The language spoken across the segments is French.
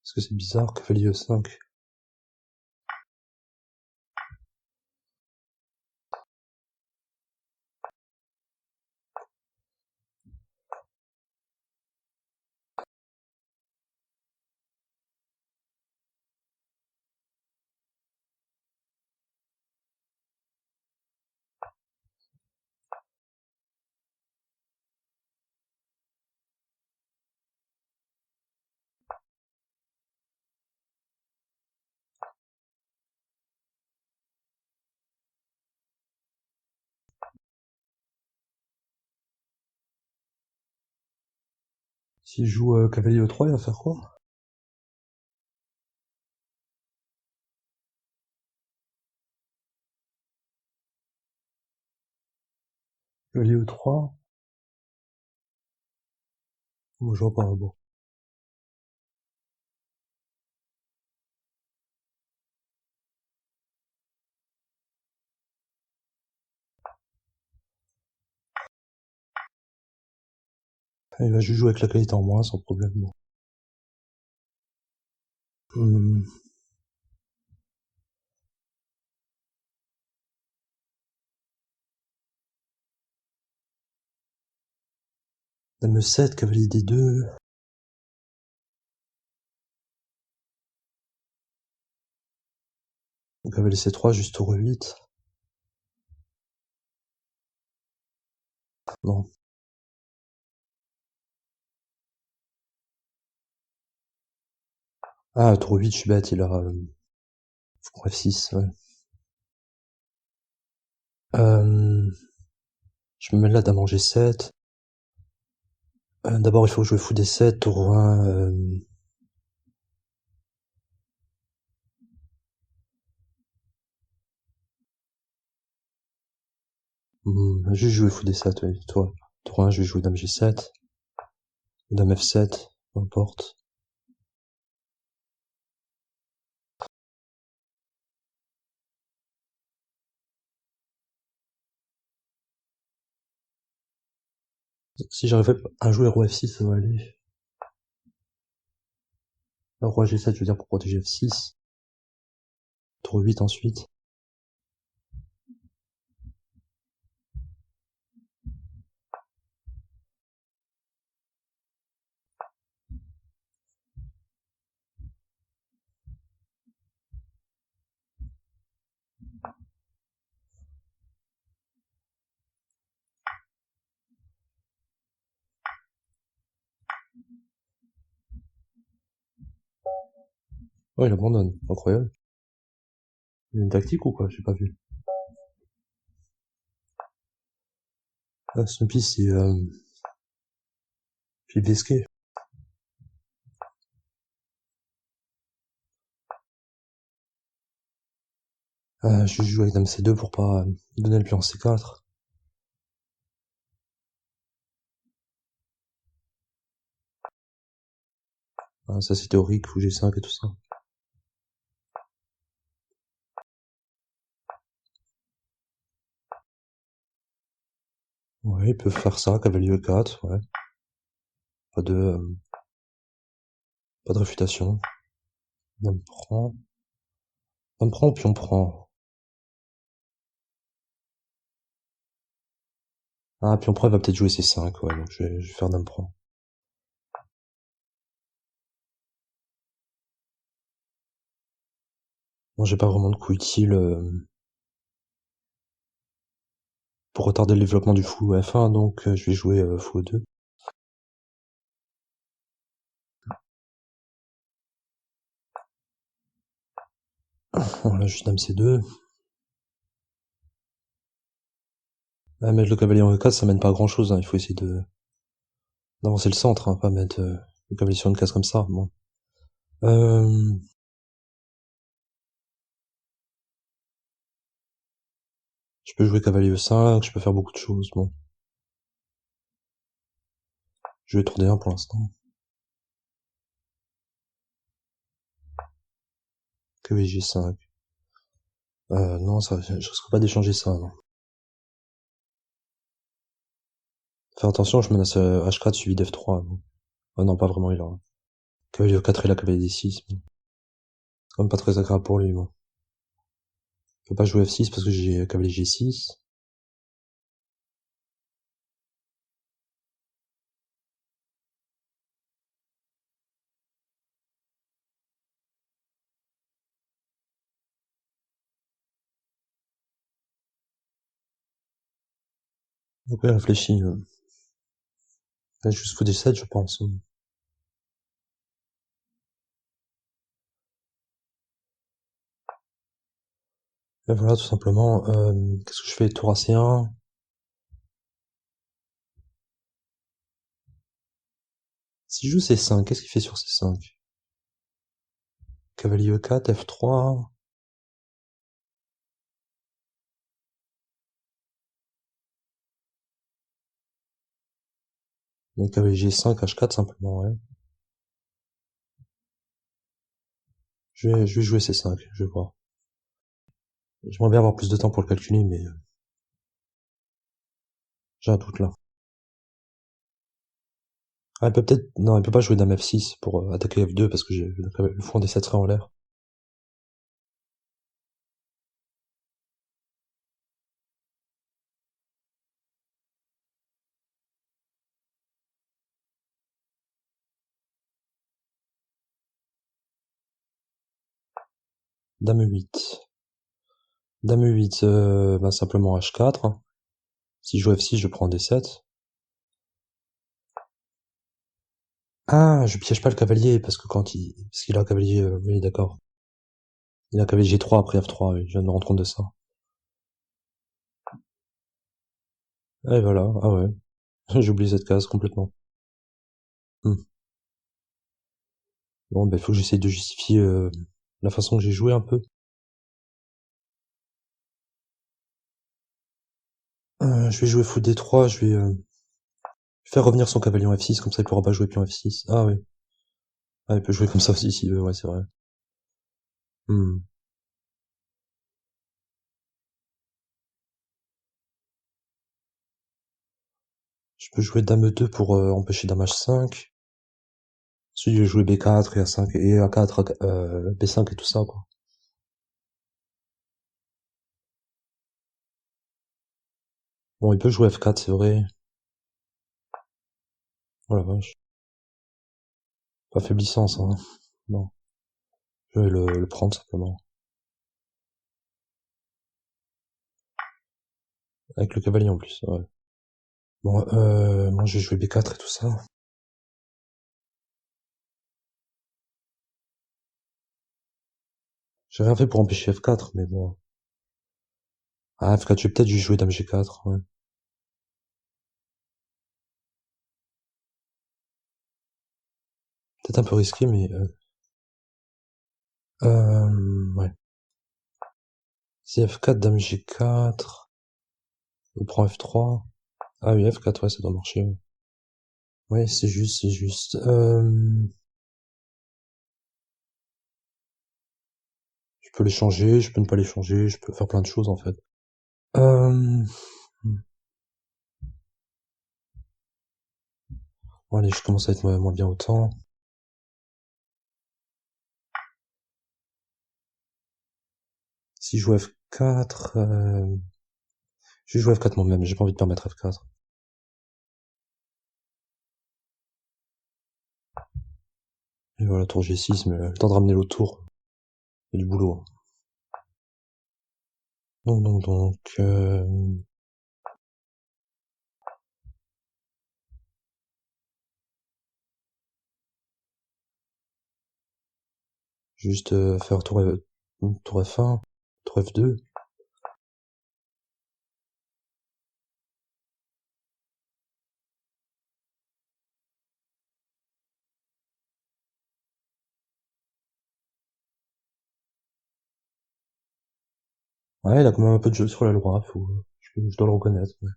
Parce que c'est bizarre, cavalier E5. S'il joue cavalier E3, il va faire quoi? Cavalier E3. Moi, je vois pas, bon. Il va juste jouer avec la qualité en moins, sans problème, bon. Dame E7, cavalier D2. Cavalier C3, juste tour E8. Non. Ah, tour 8, je suis bête, il a... F6, ouais. Je me mets là, dame en G7. D'abord, il faut jouer fou D7, tour 1... juste jouer fou D7, oui. Tour 1, je vais jouer dame G7. Dame F7, peu importe. Si j'arrive à jouer roi F6, ça va aller. Roi G7, je veux dire, pour protéger F6. Tour 8 ensuite. Oh, il abandonne. Incroyable. Il y a une tactique ou quoi? J'ai pas vu. Ah, Snoopy, c'est Philippe Desquet. Je vais jouer avec dame C2 pour pas donner le pion C4. Ah, ça c'est théorique, fou G5 et tout ça. Ouais, ils peuvent faire ça, cavalier E4, ouais. Pas de, pas de réfutation. Dame prend. Dame prend ou pion prend? Ah, pion prend, il va peut-être jouer C5, ouais, donc je vais faire dame prend. Bon, j'ai pas vraiment de coup utile pour retarder le développement du fou F1, donc je vais jouer fou E2. Voilà, juste dame C2. Ah, mettre le cavalier en E4, ça mène pas à grand chose, hein. Il faut essayer d'avancer le centre, hein, pas mettre le cavalier sur une case comme ça. Bon. Je peux jouer cavalier E5, je peux faire beaucoup de choses, bon. Je vais tour D1 pour l'instant. Cavalier G5. Non, ça, je risque pas d'échanger ça, non. Faire attention, je menace H4 suivi d'F3. Non. Ah non, pas vraiment, il a Cavalier E4 et la cavalier D6. C'est quand même pas très agréable pour lui, moi. Je peux pas jouer F6 parce que j'ai cavalier G6. Donc il réfléchit. Là, juste fou D7, je pense. Et voilà, tout simplement. Qu'est-ce que je fais? Tour AC1. Si je joue C5, qu'est-ce qu'il fait sur C5? Cavalier E4, F3. Donc cavalier G5, H4 simplement, ouais. Je vais jouer C5, je vais voir. J'aimerais bien avoir plus de temps pour le calculer, mais j'ai un doute là. Ah, il peut peut-être... Non, il peut pas jouer dame F6 pour attaquer F2 parce que j'ai le fond des 7 serait en l'air. Dame E8. Dame E8, bah simplement H4. Si je joue F6, je prends D7. Ah, je piège pas le cavalier parce que parce qu'il a un cavalier, oui, d'accord. Il a un cavalier G3 après F3, oui, je viens de me rendre compte de ça. Et voilà, ah ouais. J'ai oublié cette case complètement. Hmm. Bon, bah, il faut que j'essaye de justifier la façon que j'ai joué un peu. Je vais jouer fou D3, je vais faire revenir son cavalier en F6, comme ça il pourra pas jouer pion F6. Ah oui. Ah, il peut jouer comme ça aussi s'il veut, ouais, c'est vrai. Hmm. Je peux jouer dame E2 pour empêcher dame H5. Ensuite, je vais jouer B4 et A5 et A4, B5 et tout ça, quoi. Bon, il peut jouer F4, c'est vrai. Oh la vache. Pas faiblissant, ça, hein. Non. Je vais le prendre, simplement. Avec le cavalier en plus, ouais. Bon, moi, je vais jouer B4 et tout ça. J'ai rien fait pour empêcher F4, mais bon. Ah, F4, je vais peut-être juste jouer dame G4, ouais. Peut-être un peu risqué, mais ouais. Si F4, dame G4, on prend F3. Ah oui, F4, ouais, ça doit marcher, ouais. Ouais, c'est juste, c'est juste. Je peux les changer, je peux ne pas les changer, je peux faire plein de choses, en fait. Euh... Bon, allez, je commence à être moins bien au temps. Si je joue F4, je vais jouer F4 moi-même, j'ai pas envie de permettre F4. Et voilà, tour G6, mais le temps de ramener l'autre tour, c'est du boulot. Donc, juste faire tour F1, tour F2. Ouais, il a quand même un peu de jeu sur la loi, je dois le reconnaître. Ouais.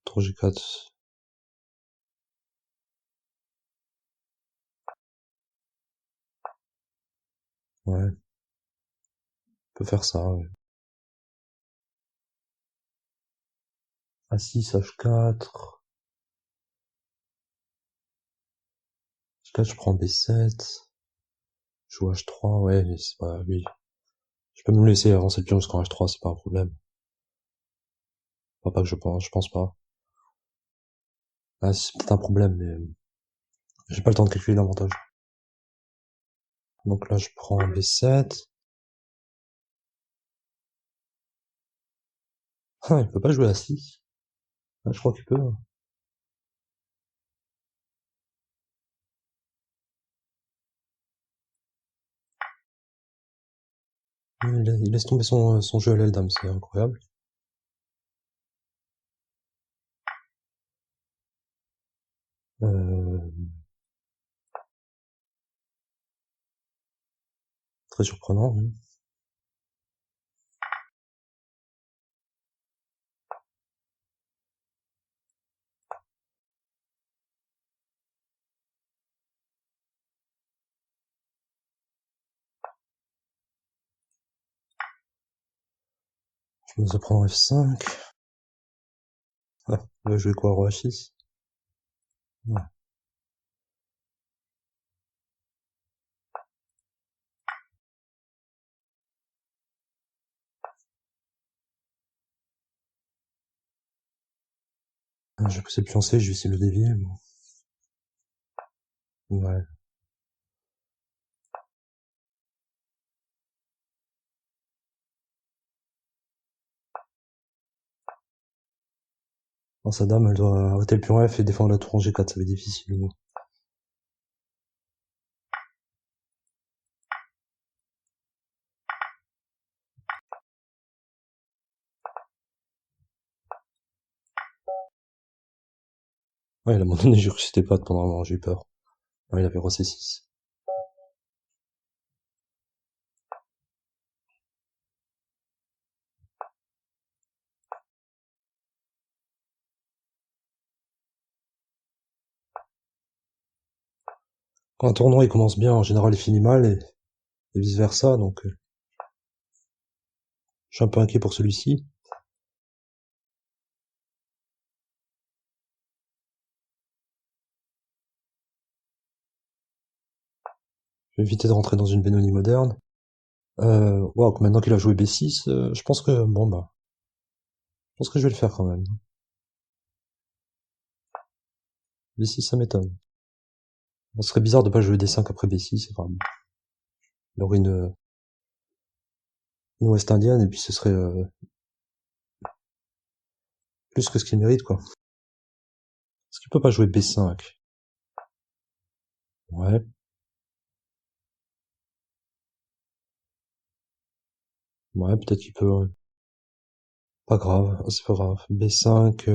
Tour G4. Ouais. peut faire ça, ouais. A6, H4. H4, je prends B7. Je joue H3, ouais, mais c'est pas, oui. Je peux me laisser avancer le pion jusqu'en H3, c'est pas un problème. Enfin, pas que je pense pas. Ah, c'est peut-être un problème, mais j'ai pas le temps de calculer davantage. Donc là, je prends B7. Ah, il peut pas jouer A6. Ah, je crois qu'il peut. Il laisse tomber son jeu à l'aile dame, c'est incroyable. Euh, Très surprenant, oui. Je vais prendre F5. Ah, il va jouer quoi, roi H6? Ouais. Ah, je vais pousser le pion C, je vais essayer de le dévier. Ouais. Dans sa dame, elle doit arrêter le pion F et défendre la tour en G4, ça va être difficile. Ouais, il a abandonné, j'ai cru que c'était pas pendant un moment, j'ai eu peur. Ouais, il avait roi C6. Quand un tournoi il commence bien, en général il finit mal et vice versa, donc je suis un peu inquiet pour celui-ci. Je vais éviter de rentrer dans une Benoni moderne. Wow, maintenant qu'il a joué B6, je pense que, bon bah, je pense que je vais le faire quand même. B6, ça m'étonne. Ce serait bizarre de pas jouer D5 après B6, enfin, il aurait une ouest indienne et puis ce serait plus que ce qu'il mérite, quoi. Est-ce qu'il peut pas jouer B5? Ouais, ouais, peut-être qu'il peut, ouais. Pas grave, c'est pas grave. B5, je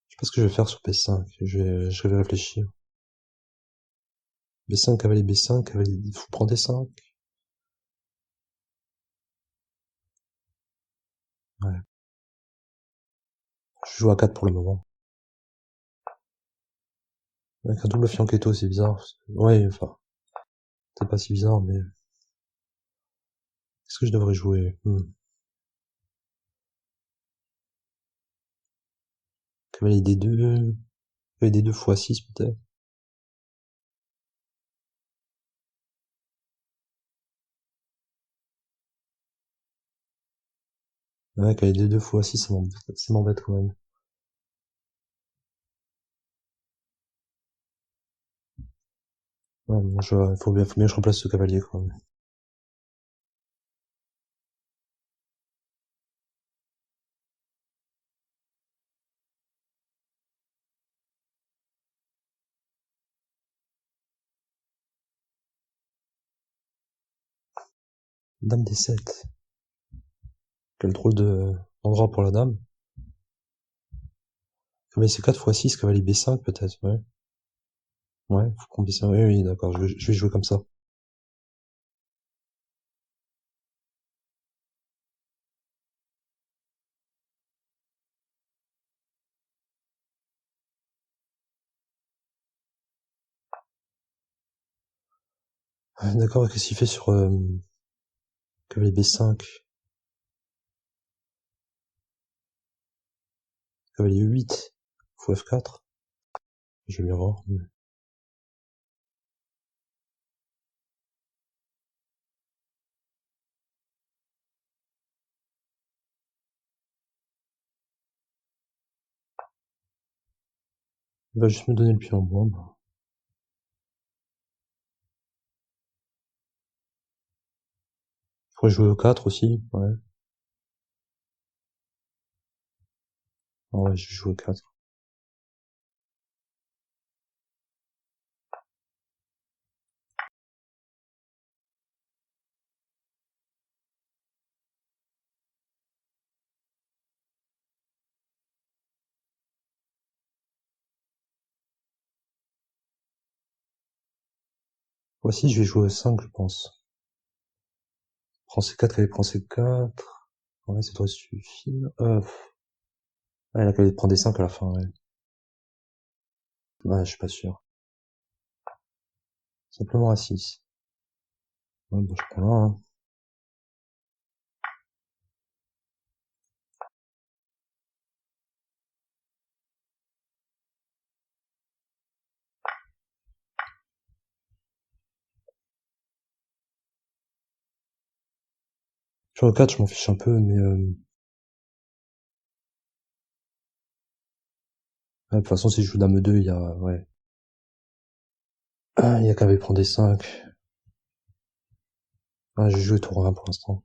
sais pas ce que je vais faire sur B5, je vais réfléchir. B5, cavalier B5, cavalier, il faut prendre D5. Ouais. Je joue à 4 pour le moment. Avec un double fianchetto, c'est bizarre. Ouais, enfin, c'est pas si bizarre, mais qu'est-ce que je devrais jouer? Cavalier D2, cavalier D2 x 6 peut-être. Ouais, cavalier D2 x 6, ça m'embête quand même. Ouais, bon, faut bien que je remplace ce cavalier quand même. Dame D7. Quel drôle d'endroit pour la dame. Cavalier C4 x 6, cavalier B5 peut-être, ouais. Ouais, faut qu'on B5. Oui, oui, d'accord, je vais jouer comme ça. D'accord, qu'est-ce qu'il fait sur cavalier B5? Cavalier 8. Fou F4. Je vais bien voir. Il va juste me donner le pion en moins. Je pourrais jouer au 4 aussi, ouais. Ah ouais, je vais jouer au 4. Voici, je vais jouer au 5, je pense. Prends C4, cavalier prend C4. Ouais, ça doit suffire. Ah, il a cavalier prend D5 à la fin, ouais. Ouais, je suis pas sûr. Simplement A6. Ouais, bon, je prends là, hein. Sur le 4, je m'en fiche un peu, mais ouais, de toute façon, si je joue dame 2, il y a, ouais. Ah, il y a cavalier prend D5. Ah, je vais jouer tour 1 pour l'instant.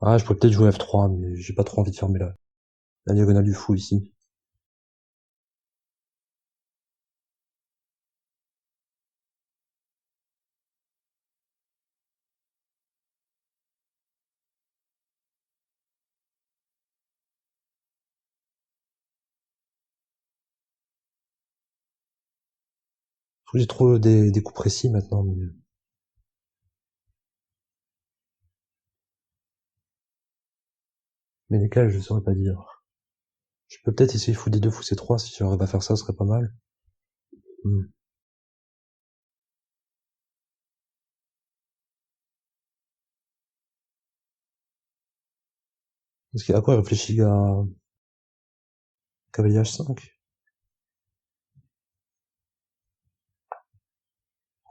Ah, je pourrais peut-être jouer F3, mais j'ai pas trop envie de fermer la diagonale du fou ici. Faut que j'ai trop des coups précis maintenant, mais lesquels, je saurais pas dire. Je peux peut-être essayer fou D2, fou C3, si j'arrive à faire ça, ce serait pas mal. Hmm. Parce qu'à quoi il réfléchit à cavalier H5?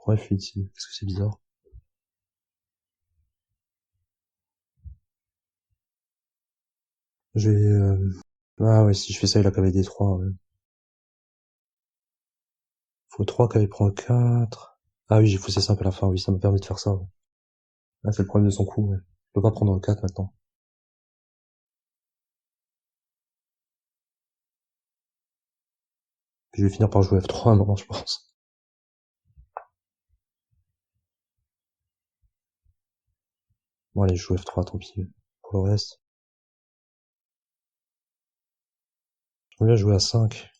Ouais, je suis ici. Qu'est-ce que c'est bizarre? J'ai, ah ouais, si je fais ça, il a cavalier D3, ouais. Fou 3, cavalier prend 4. Ah oui, j'ai fou C5 à la fin, oui, ça m'a permis de faire ça, ouais. Ah, c'est le problème de son coup, ouais. Je peux pas prendre le 4 maintenant. Je vais finir par jouer F3 non, je pense. Bon, allez, je joue F3, tant pis. Pour le reste. J'aimerais bien jouer à 5.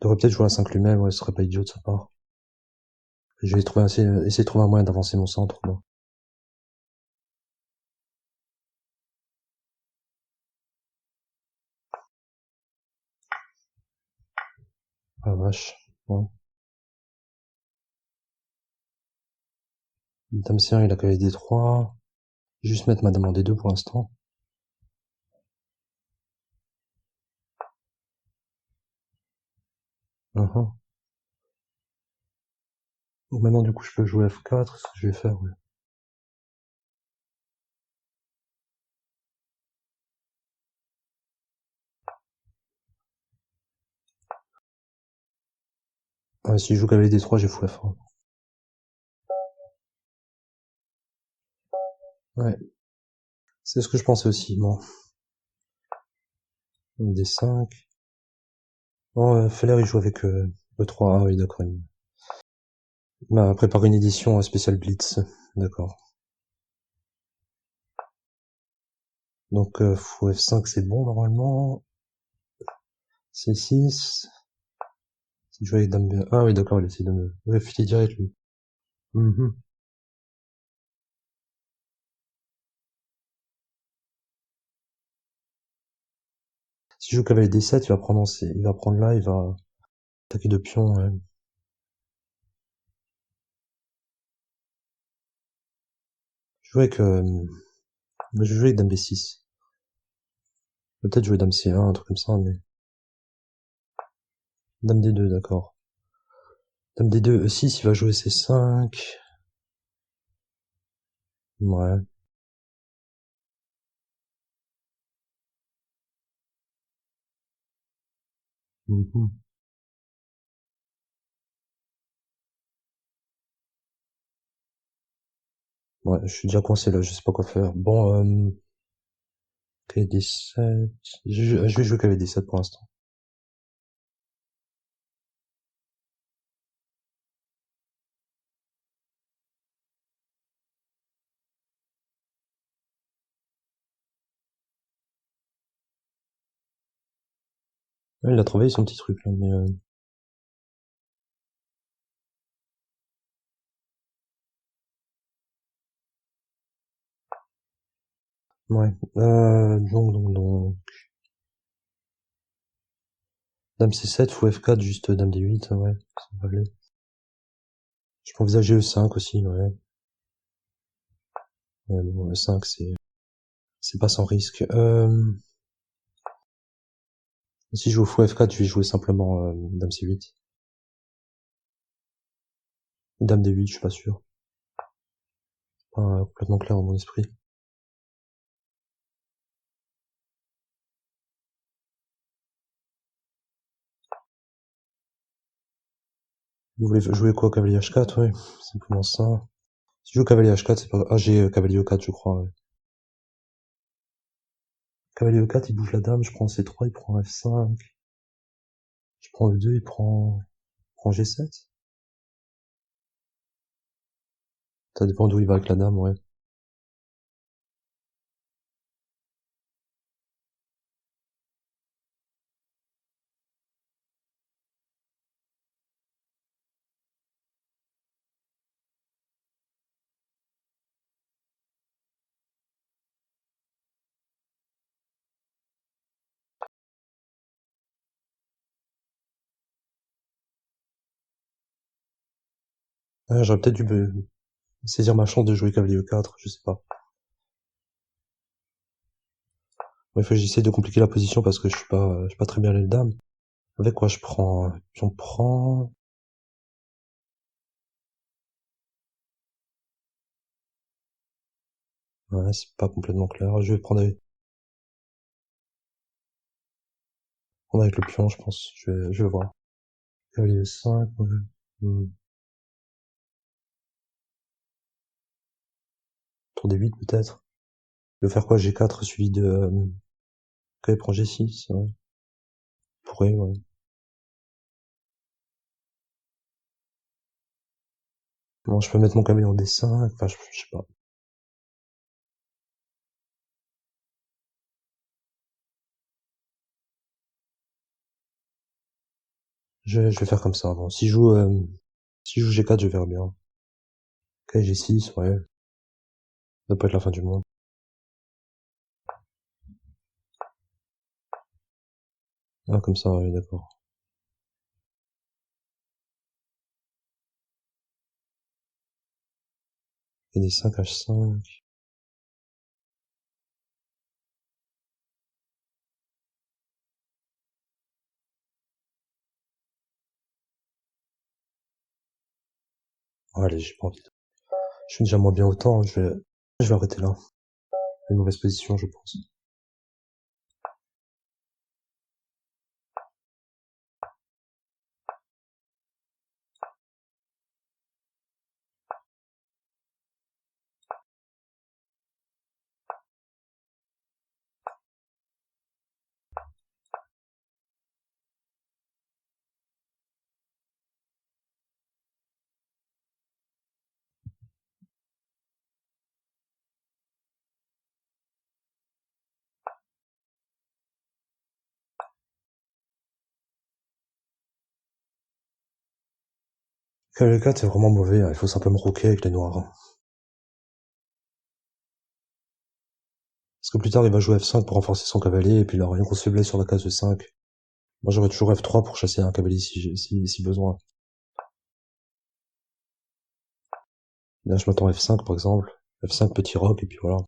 Il aurait peut-être joué à 5 lui-même, ouais, ce serait pas idiot de sa part. Je vais essayer de trouver un moyen d'avancer mon centre, moi. Ah vache. Bon. Dame C1, il a cavalier D3. Juste mettre madame en D2 pour l'instant. Donc maintenant, du coup, je peux jouer F4, ce que je vais faire, ouais. Ah, si je joue cavalier D3, j'ai fou F1. Ouais. C'est ce que je pensais aussi, bon. D5. Bon, Feller, il joue avec E3. Ah oui, d'accord. Il m'a préparé une édition spéciale Blitz. D'accord. Donc, fou F5, c'est bon, normalement. C6. Si je joue avec dame B1. Ah oui, d'accord, il essaie de me réfuter direct, lui. Mhm. Si je joue cavalier D7, il va prendre là, il va Attaquer de pion, ouais. Je jouais avec, je jouais avec dame B6. Peut-être jouer dame C1, un truc comme ça, mais... Dame D2, d'accord. Dame D2, E6, il va jouer C5. Ouais. Mhm. Ouais, je suis déjà coincé là, je sais pas quoi faire. Bon, KD7... Je vais jouer KD7 pour l'instant. Ouais, il a travaillé son petit truc là, mais... Ouais. Donc... Dame C7, fou F4, juste dame D8, ouais. Ça va aller. Je peux envisager E5 aussi, ouais. Mais bon, E5, c'est pas sans risque. Si je joue fou F4, je vais jouer simplement dame C8. Dame D8, je suis pas sûr. Pas complètement clair dans mon esprit. Vous voulez jouer quoi, cavalier H4, ouais. Simplement ça. Si je joue cavalier H4, c'est pas... Ah, j'ai cavalier E4, je crois, ouais. Cavalier E4, il bouge la dame, je prends C3, il prend F5. Je prends E2, il prend G7. Ça dépend d'où il va avec la dame, ouais. J'aurais peut-être dû saisir ma chance de jouer cavalier E4, je sais pas. Ouais, il faut que j'essaie de compliquer la position parce que je suis pas très bien à l'aile dame. Avec quoi je prends? Pion prend. Ouais, c'est pas complètement clair. Je vais prendre avec le pion, je pense. Je vais voir. Cavalier 5. Tour des 8 peut-être. Je vais faire quoi? G4 suivi de... Cavalier prend G6, ouais. Pourrait, ouais. Bon, je peux mettre mon cavalier en D5. Enfin, je sais pas. Je vais faire comme ça. Bon, si je joue G4, je verrai bien. Cavalier G6, ouais. Ça peut être la fin du monde. Ah, comme ça, ouais, d'accord. Et des 5 H5. Oh, allez, j'ai pas envie. Je suis déjà moins bien autant. Je vais arrêter là. Une mauvaise position, je pense. Le 4, c'est vraiment mauvais. Hein. Il faut simplement roquer avec les noirs. Hein. Parce que plus tard, il va jouer F5 pour renforcer son cavalier, et puis il aura une grosse faiblesse sur la case E5. Moi, j'aurais toujours F3 pour chasser un cavalier si besoin. Là, je m'attends F5, par exemple. F5, petit roc, et puis voilà.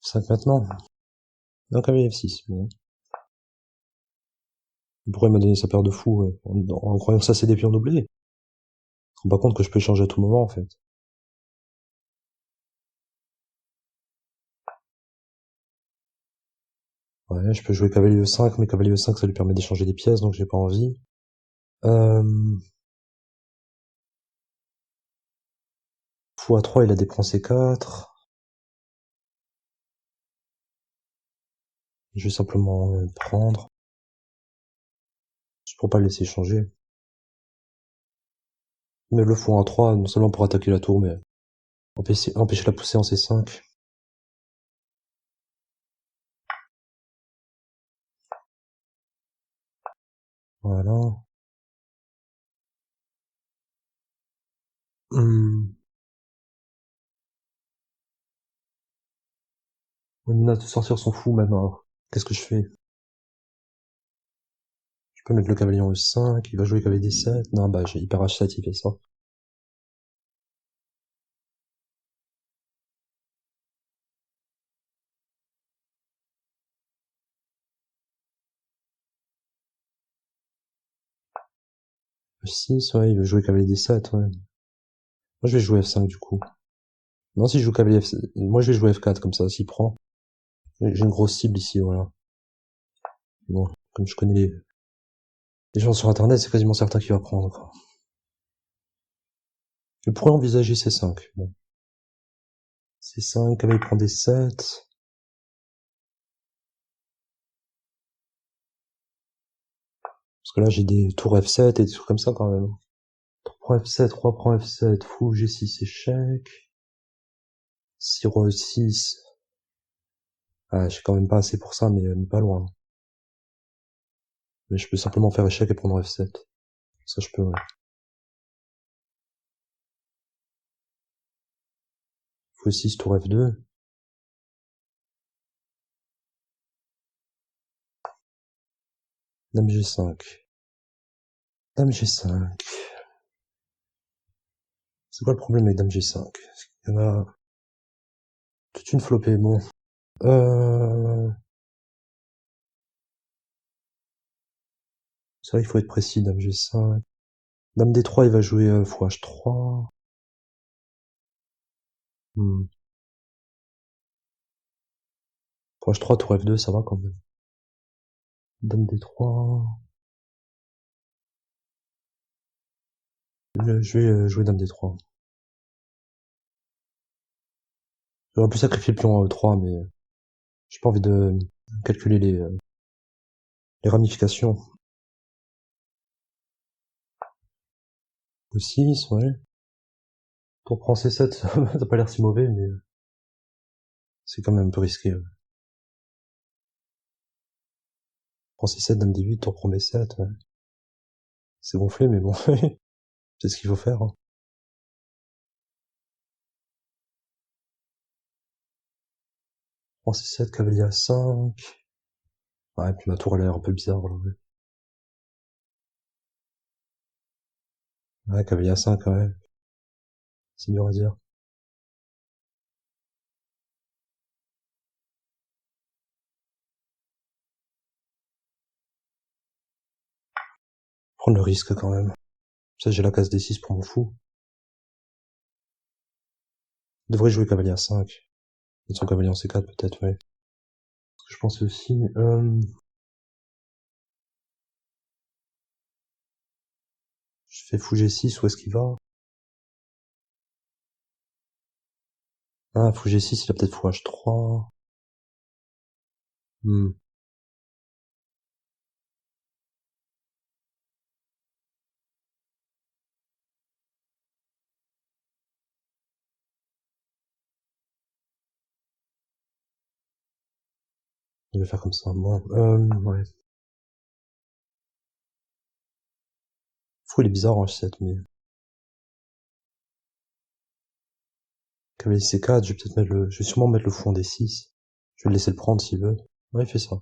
F5 maintenant. Non, cavalier F6. Bon. Pourquoi il m'a donné sa paire de fous, en croyant que ça, c'est des pions doublés? Je me rends pas compte que je peux échanger à tout moment, en fait. Ouais, je peux jouer cavalier E5, mais cavalier E5, ça lui permet d'échanger des pièces, donc j'ai pas envie. Fou A3, il a des prends C4. Je vais simplement prendre. Je pourrais pas le laisser échanger. Mais le fou A3, non seulement pour attaquer la tour, mais empêcher la poussée en C5. Voilà. On a de sortir son fou maintenant. Qu'est-ce que je fais? Je peux mettre le cavalier en E5, il va jouer cavalier D7. Non, bah, j'ai hyper H7, il fait ça. E6, ouais, il veut jouer cavalier D7, ouais. Moi, je vais jouer F5, du coup. Non, si je joue cavalier F7, moi, je vais jouer F4, comme ça, s'il prend. J'ai une grosse cible ici, voilà. Bon, comme je connais les gens sur Internet, c'est quasiment certain qu'il va prendre, quoi. Je pourrais envisager C5, bon. C5, cavalier prend D7. Parce que là, j'ai des tours F7 et des trucs comme ça, quand même. Tour prend F7, roi prend F7, fou G6, échec. Si roi E6. Ah, j'ai quand même pas assez pour ça, mais pas loin. Mais je peux simplement faire échec et prendre F7. Ça, je peux, ouais. Fou 6, tour F2. Dame G5. Dame G5. C'est quoi le problème avec Dame G5? Il y en a toute une flopée, bon. C'est vrai qu'il faut être précis, Dame G5. Dame D3, il va jouer fou H3. Fou H3, tour F2, ça va quand même. Dame D3. Je vais jouer Dame D3. J'aurais pu sacrifier le pion E3, mais j'ai pas envie de calculer les ramifications. E6, ouais. Pour prendre C7, ça n'a pas l'air si mauvais, mais c'est quand même un peu risqué. Prends C7, Dame D8, tour prend B7, ouais. C'est gonflé, mais bon, c'est ce qu'il faut faire. Hein. Prends C7, cavalier A5. Ouais, puis ma tour a l'air un peu bizarre, là, ouais. Ouais, cavalier A5, ouais. C'est dur à dire. Prendre le risque quand même. Ça, j'ai la case D6 pour mon fou. Je devrais jouer cavalier A5. Mettre son cavalier en C4 peut-être, ouais. Je pense aussi, je fais fou G6, où est-ce qu'il va? Ah, fou G6, il a peut-être fou H3. Je vais faire comme ça. Bon, ouais. Fou, il est bizarre en H7, mais... Cavalier C4, je vais peut-être mettre le... Je vais sûrement mettre le fou en D6. Je vais le laisser le prendre s'il veut. Ouais, il fait ça.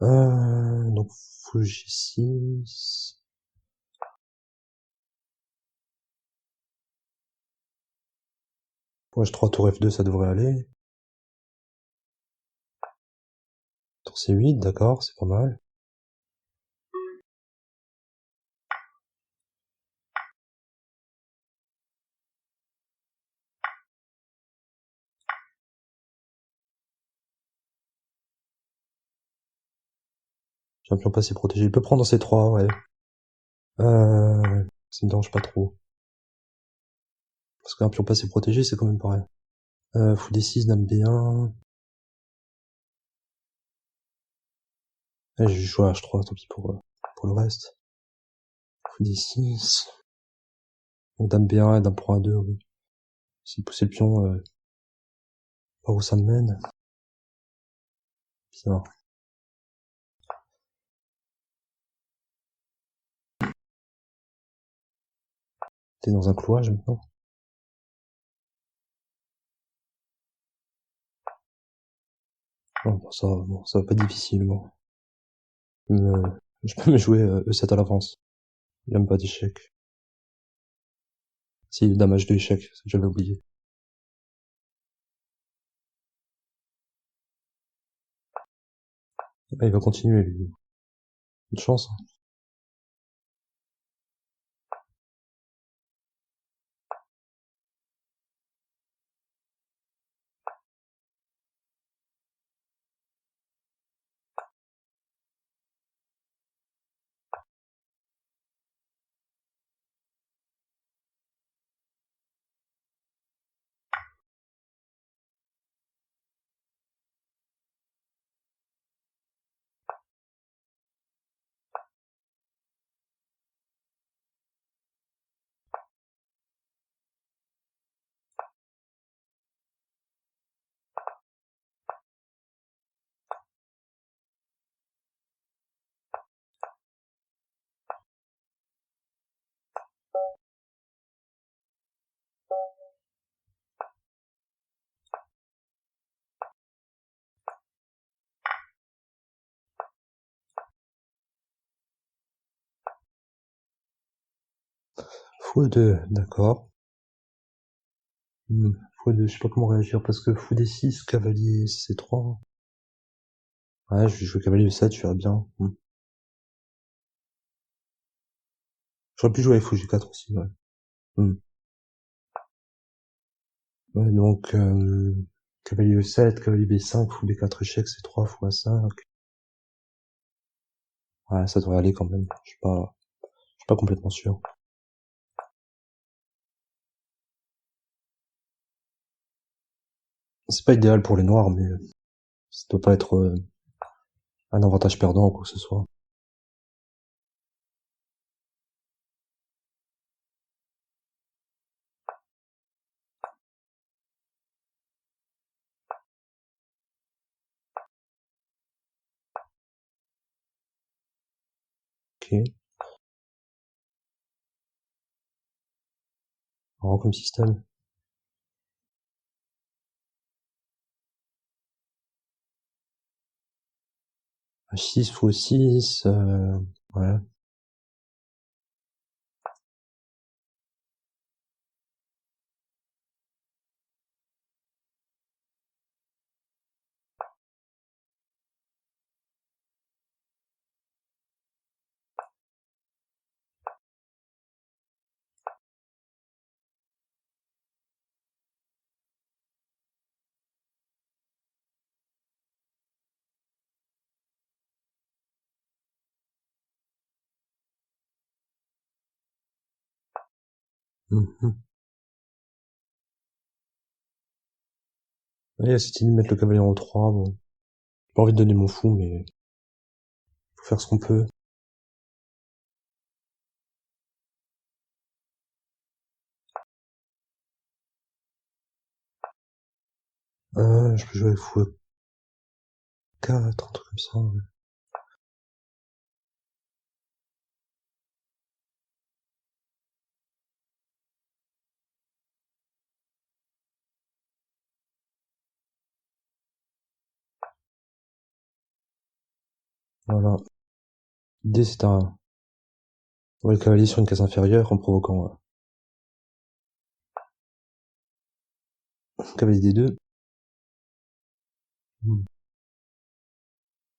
Donc, fou G6... Pour H3, tour F2, ça devrait aller. Tour C8, d'accord, c'est pas mal. J'ai un pion passé protégé. Il peut prendre dans C3, ouais. Ouais. Ça me dérange pas trop. Parce qu'un pion passé protégé, c'est quand même pareil. Fou D6, dame B1... Ouais, je vais jouer à H3, tant pis pour le reste. Fou D6... Donc dame B1 et dame prend A2, oui. C'est de pousser le pion, par où ça me mène. Bizarre. T'es dans un clouage maintenant. Bon, ça va pas difficilement. Je peux me jouer E7 à l'avance. Il aime pas d'échec. Si, dame H2 échec, j'avais oublié. Ah, il va continuer, lui. Une chance. Fou E2, d'accord. Fou E2, je sais pas comment réagir, parce que fou D6, cavalier C3... Ouais, je vais jouer cavalier E7, je verrai bien. J'aurais pu jouer avec fou G4 aussi, ouais. Ouais, donc, cavalier E7, cavalier B5, fou B4 échec, C3, fou A5. Ouais, ça devrait aller quand même. Je suis pas complètement sûr. C'est pas idéal pour les noirs, mais ça doit pas être un avantage perdant ou quoi que ce soit. Ok. Marrant comme système. H6, fou 6, ouais. Ouais, il y a cette idée de mettre le cavalier en E3, bon. J'ai pas envie de donner mon fou, mais faut faire ce qu'on peut. Je peux jouer avec fou 4, un truc comme ça. Ouais. Voilà. L'idée c'est un... Ouais, le cavalier sur une case inférieure en provoquant cavalier D2.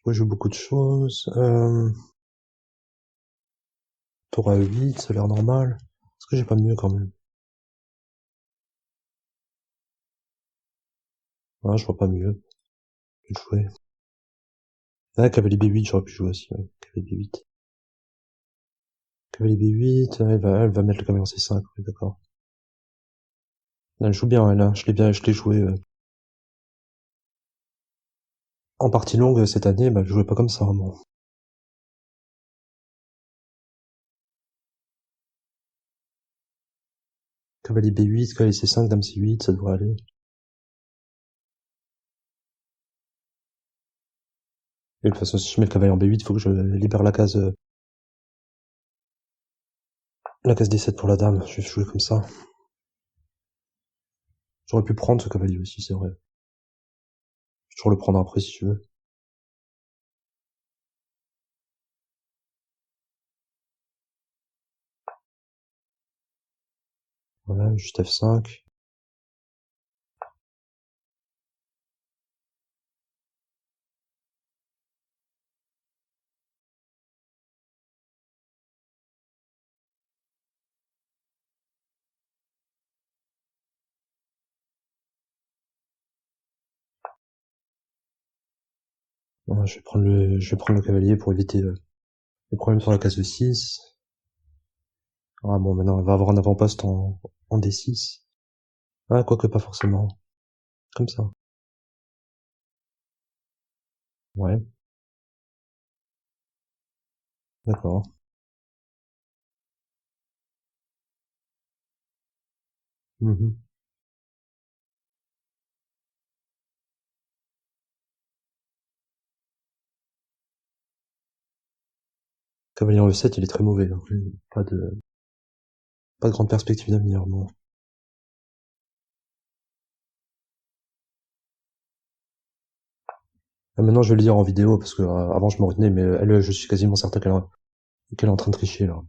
Ouais, je joue beaucoup de choses. Tour A8, ça a l'air normal. Est-ce que j'ai pas mieux quand même? Ah, je vois pas mieux. Je vais jouer. Ah, cavalier B8, j'aurais pu jouer aussi. Ouais. Cavalier B8. Cavalier B8, elle va mettre le cavalier en C5, oui, d'accord. Elle joue bien, elle, hein. Je l'ai joué en partie longue cette année, bah, elle jouait pas comme ça, moi. Cavalier B8, cavalier C5, dame C8, ça devrait aller. Et de toute façon, si je mets le cavalier en B8, il faut que je libère la case D7 pour la dame. Je vais jouer comme ça. J'aurais pu prendre ce cavalier aussi, c'est vrai. Je vais toujours le prendre après si tu veux. Voilà, juste F5. Voilà, je vais prendre le cavalier pour éviter les problèmes sur la case de 6. Ah bon, maintenant, elle va avoir un avant-poste en D6. Ah, quoique pas forcément. Comme ça. Ouais, d'accord. Mhm. Cavalier en E7, il est très mauvais. Donc, pas de grande perspective d'avenir, non. Ah, maintenant, je vais le dire en vidéo, parce que avant, je me retenais, mais elle, je suis quasiment certain qu'elle est en train de tricher, là.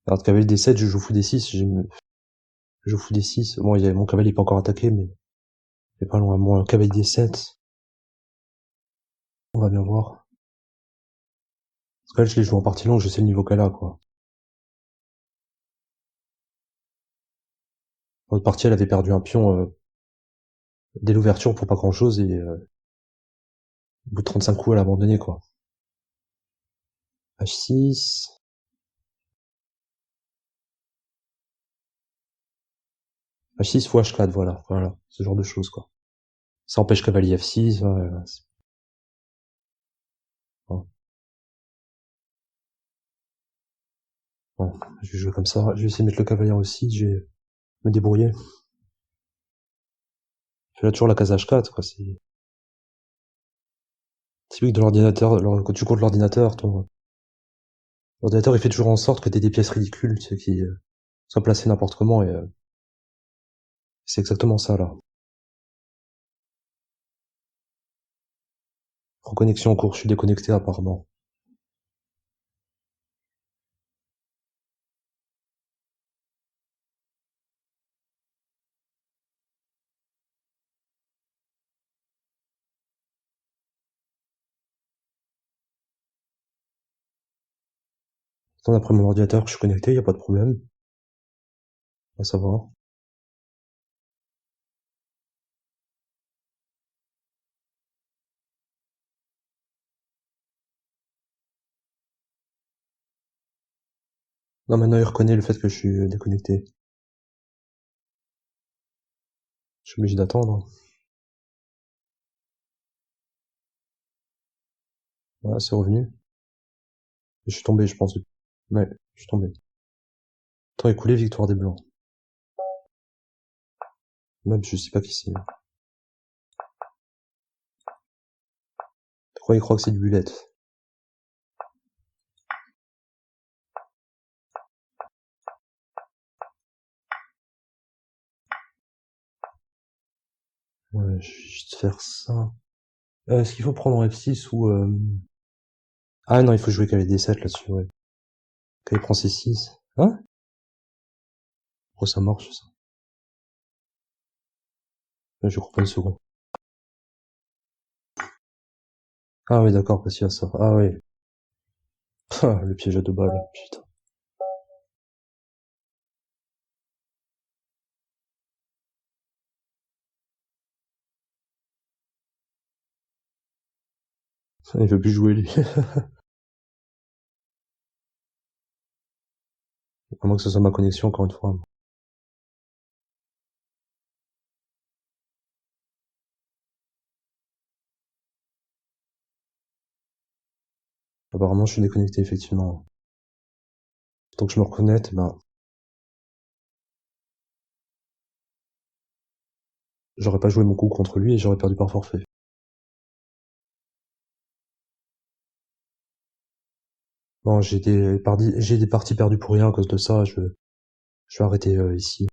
Alors, cavalier D7, je joue fou D6, je joue fou D6. Bon, mon cavalier est pas encore attaqué, mais il est pas loin. Moi, cavalier D7, on va bien voir. Parce que là, je l'ai joué en partie longue, je sais le niveau qu'elle a, quoi. L'autre partie, elle avait perdu un pion dès l'ouverture pour pas grand-chose, et au bout de 35 coups, elle a abandonné, quoi. H6, H6 ou H4, voilà, ce genre de choses, quoi. Ça empêche cavalier F6, voilà. Bon, bon, je vais jouer comme ça. Je vais essayer de mettre le cavalier aussi, je vais me débrouiller. Je fais là toujours la case H4, quoi. C'est typique de l'ordinateur. Quand tu comptes l'ordinateur, ton ordinateur, il fait toujours en sorte que t'aies des pièces ridicules, tu sais, qui soient placées n'importe comment, et c'est exactement ça, là. Reconnexion en cours, je suis déconnecté apparemment. Attends, après mon ordinateur, je suis connecté, y a pas de problème. À savoir. Non, maintenant il reconnaît le fait que je suis déconnecté. Je suis obligé d'attendre. Voilà, c'est revenu. Je suis tombé, je pense. Ouais, je suis tombé. Temps écoulé, victoire des Blancs. Même, je sais pas qui c'est. Pourquoi il croit que c'est du bulette? Ouais, je vais juste faire ça. Est-ce qu'il faut prendre F6 ou... Ah non, il faut jouer qu'avec des 7 là-dessus, ouais. Quand il prend C6. Hein? Pourquoi ça marche, ça? Je crois pas une seconde. Ah oui, d'accord, parce qu'il y a ça. Ah oui. Ah, le piège à 2 balles, putain. Il veut plus jouer, lui. À moins que ce soit ma connexion, encore une fois. Apparemment, je suis déconnecté, effectivement. Tant que je me reconnecte, ben, j'aurais pas joué mon coup contre lui et j'aurais perdu par forfait. Bon, j'ai des parties perdues pour rien à cause de ça, je vais arrêter ici.